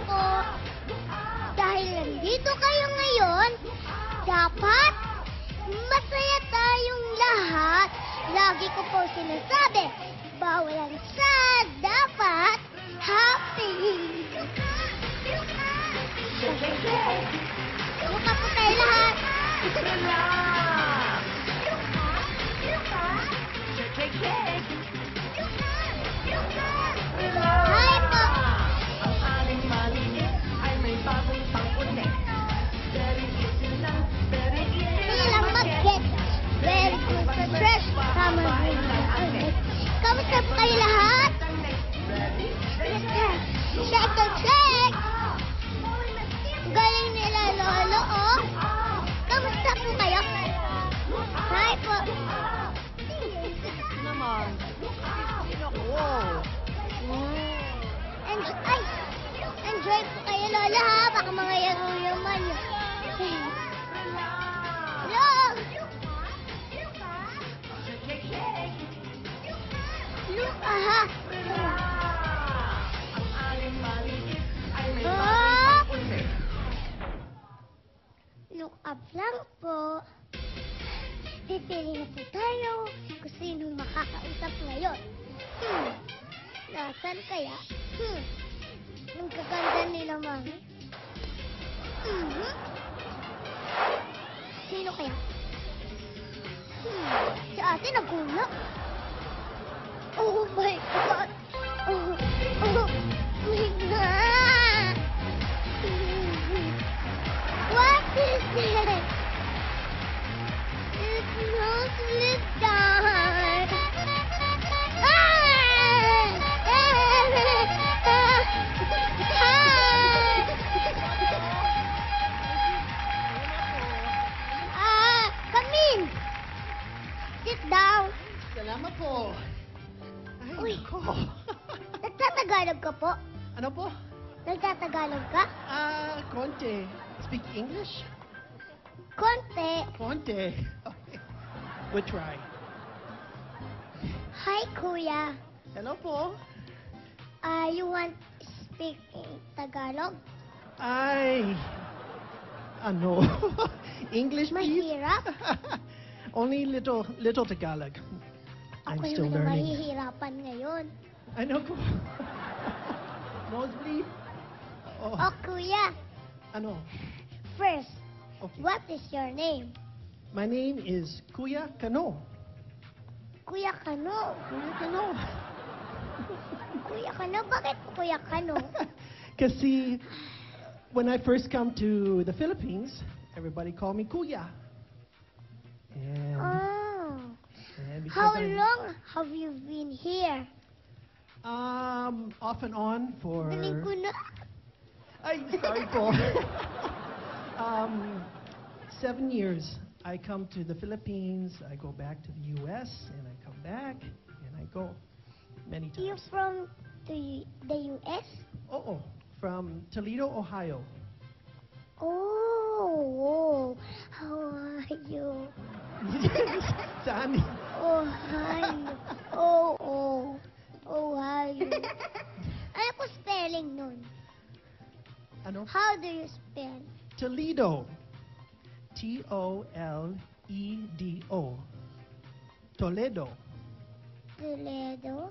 po. Dahil nandito kayo ngayon, dapat masaya tayong lahat. Lagi ko po sinasabi, bawal ang sad, dapat happy. Luka po tayo lahat. Hi po. Silang mag-get very good sa stress. Tama rin. Kamusta po kayo lahat? Check the check. Galing nila lolo, oh. Kamusta po kayo? Hi po. Naman. Wow. Enjoy po kayo, lola, ha? Baka mga yaman nyo. Hello? Luka, ha? Oh! Look up lang po. Pipili na po tayo kung sinong makakausap ngayon. Nasaan kaya? Ang kaganda nila, mami. Sino kaya? Si ate nagulo. Oh my God! Oh my God! What is it? It's no slip down. Come in. Sit down. Salamat po. Uy. Ay, ko. Nagtatagalog ka po? Ano po? Nagtatagalog ka? Konti. Speak English? Konti. Konti. Okay. We'll try. Hi, Kuya. Hello po. You want to speak in Tagalog? Ay. Ano? English, please? Mahirap? Only little Tagalog. I'm Ako still yung learning. mahihirapan ngayon. I know po. Nosebleed? Oh. Oh, Kuya. Ano? First, Okay. what is your name? My name is Kuya Kano. Kuya Kano. Kuya Kano. Kuya Kano? Bakit Kuya Kano? Kasi when I first come to the Philippines, everybody called me Kuya. And, Oh. and because How I'm, long have you been here? Off and on for... Galing ko na. Ay, sorry po. 7 years. I come to the Philippines, I go back to the U.S., and I come back, and I go many You times. from the U.S.? Oh, from Toledo, Ohio. Oh, how are you? Saan? Oh, hi. Ohio. Ano po spelling nun? Ano? How do you spell? Toledo. T-O-L-E-D-O. Toledo. Toledo.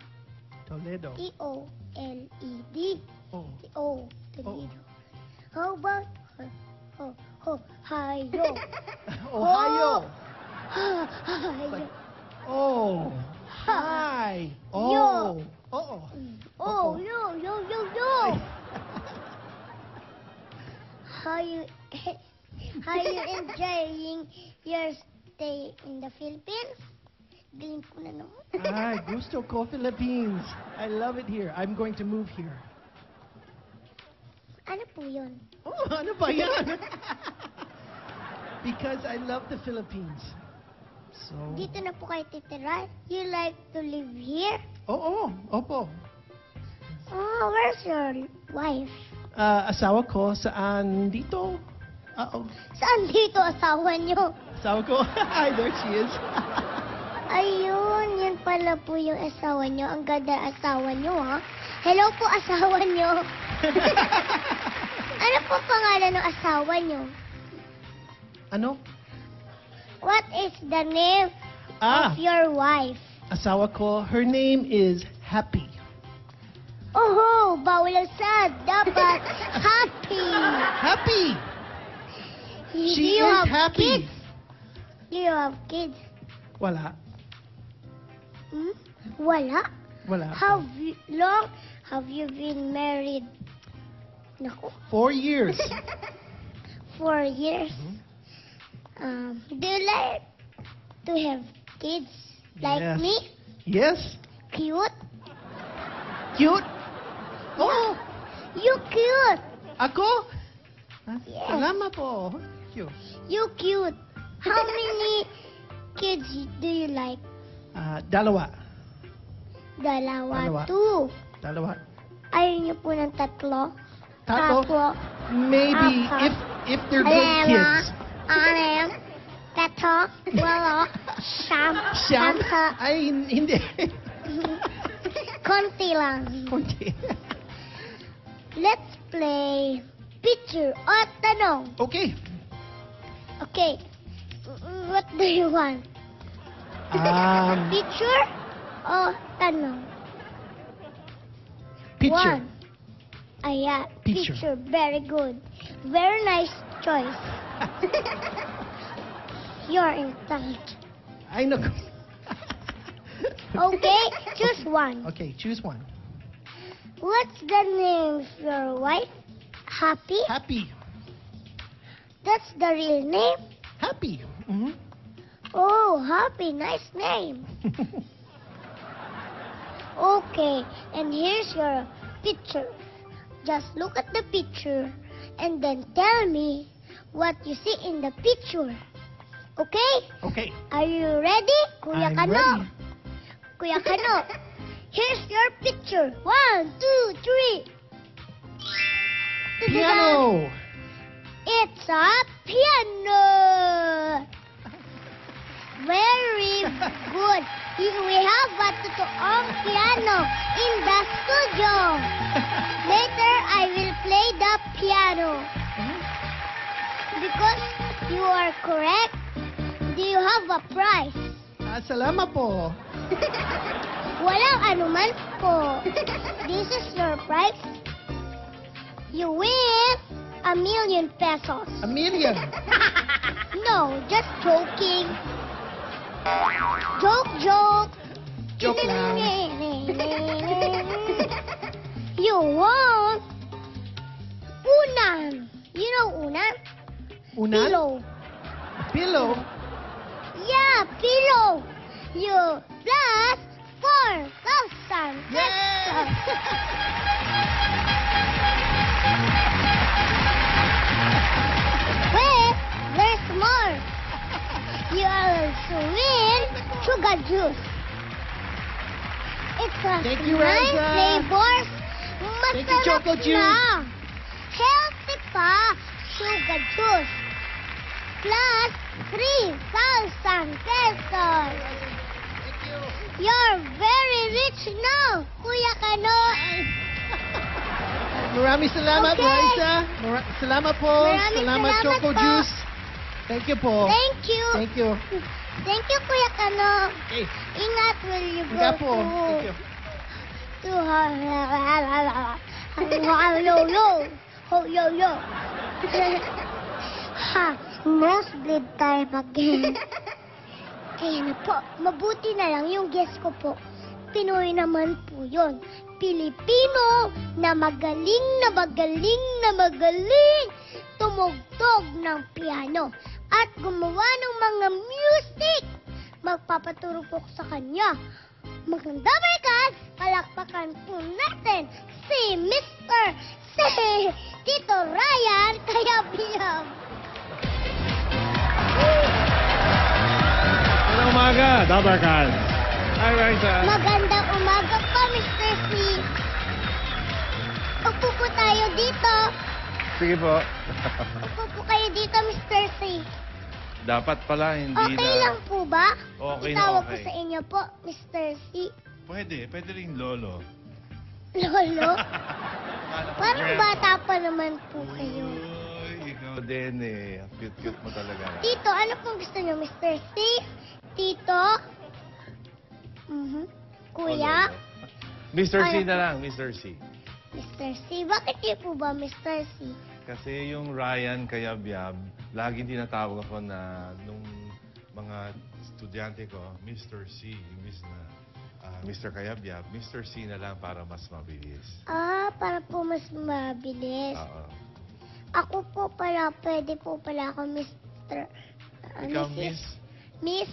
Toledo. T-O-L-E-D. Oh. Oh, Toledo. How about Ohio? Ohio. Ohio. Oh. Hi. Oh. Yo. Oh. Oh, yo. How you enjoying your stay in the Philippines? Galing ko na naman. Ay, gusto ko Philippines. I love it here. I'm going to move here. Ano po yun? Oh, ano ba yan? Because I love the Philippines. So, Dito na po kayo titira? You like to live here? oo, opo. Oh, where's your wife? Asawa ko saan dito? Saan dito asawa nyo? Asawa ko? Hi, there she is. Ayun, yan pala po yung asawa nyo. Ang ganda asawa nyo, ha? Hello po, asawa nyo. Ano po pangalan ng asawa niyo? Ano? What is the name Ah, of your wife? asawa ko, her name is Happy. Oh, bawal ang sad. Dapat happy. Happy! Do She you is have happy. kids? Do you have kids? Wala. Hmm? Wala. Wala. Long have you been married? Naku, 4 years. 4 years. Do you like to have kids like Yes. me? Yes. Cute? Cute? Oh, You cute. ako? Ah, Yes. Salamat po. Cute. You cute. How many kids do you like? Dalawa. Dalawa. Dalawa. 2. Dalawa. Ayaw niyo po ng tatlo? Tatlo? Apo. Maybe Apa. if they're good kids. Anim. Tatlo. Walo. Siyam. Siyam? Sampo. Ay, hindi. Konti lang. Konti. Let's play picture o tanong. Okay. Okay. What do you want? Picture o tanong? Picture. One. Ayan. Picture. Picture. Very good. Very nice choice. You're intelligent. Ay, naku. Okay, choose one. Okay, choose one. What's the name of your wife? Happy? Happy. That's the real name? Happy. Mhm. Oh, Happy. Nice name. Okay, and here's your picture. Just look at the picture and then tell me what you see in the picture. Okay? Okay. Are you ready, Kuya I'm Kano? ready. Kuya Kano, here's your picture. 1, 2, 3. Piano. It's a piano. Very good. We have a totoong piano in the studio. Later, I will play the piano. Because you are correct, do you have a prize? Salamat po. Walang anuman po. This is your prize. You win 1,000,000 pesos. A million. No, just joking. Joke. Joke lang. You won unan. You know unan? Unan? Pillow. Pillow. Yeah, pillow. You plus 4,000 pesos. Wait, there's more. You also win sugar juice. It's a Thank you, nice Raisa. flavors. Thank you, Masarap Choco Juice. na. Healthy pa. Sugar juice. Plus 3,000 pesos. You're very rich now, Kuya Kano. Maraming salamat, Okay. Raisa. Salamat po. Maraming Salamat, salamat Choco po. Juice. Thank you po. Thank you. Thank you. Thank you, Kuya Kano. Okay. Ingat, will you go Nga po. Thank you. to yo. Ha, nosebleed time again. Kaya na po, mabuti na lang yung guest ko po. Pinoy naman po yun. Pilipino na magaling tumugtog ng piano at gumawa ng mga music. Magpapaturo po ko sa kanya. Maganda Barkas, palakpakan po natin si Tito Ryan Kayab-Yab. Magandang umaga, Dabarkas. Hi, Raisa. Magandang umaga po, Mr. C. Upo po tayo dito. Sige po. Upo po kayo dito, Mr. C. Dapat pala, hindi Okay na... lang po ba? Okay na, Itawag ko okay. sa inyo po, Mr. C. Pwede rin lolo. Lolo? Parang bata pa naman po kayo. Uy, ikaw din eh. Ang cute-cute mo talaga. Tito, ano pong gusto niyo, Mr. C? Tito? Kuya? Mr. C Ano? na lang, Mr. C. Mr. C. Bakit kayo po ba, Mr. C? Kasi yung Ryan Kayabyab, laging tinatawag ako na nung mga estudyante ko, Mr. C, imbis na Mr. Kayabyab, Mr. C na lang para mas mabilis. Para po mas mabilis. Oo. Ako po pala, pwede po pala ako Mr. Ikaw, Miss? Miss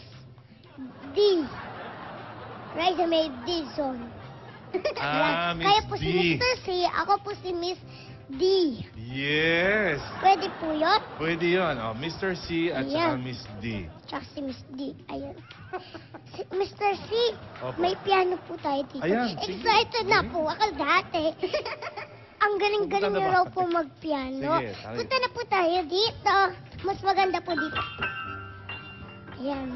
D. Raisa May Dizon. Ah, Miss Kaya po si D. Mr. C, ako po si Miss D. Yes! Pwede po yun? Pwede yun. Oh, Mr. C at saka Ayan. Miss D. Tsaka si Miss D. Ayun. Mr. C, Opo. may piano po tayo dito. Ayan, sige. Excited na po ako dati. Ang galing-galing Punta na niyo ba? raw po magpiano. Sige, tayo. Punta na po tayo dito. Mas maganda po dito. Ayan.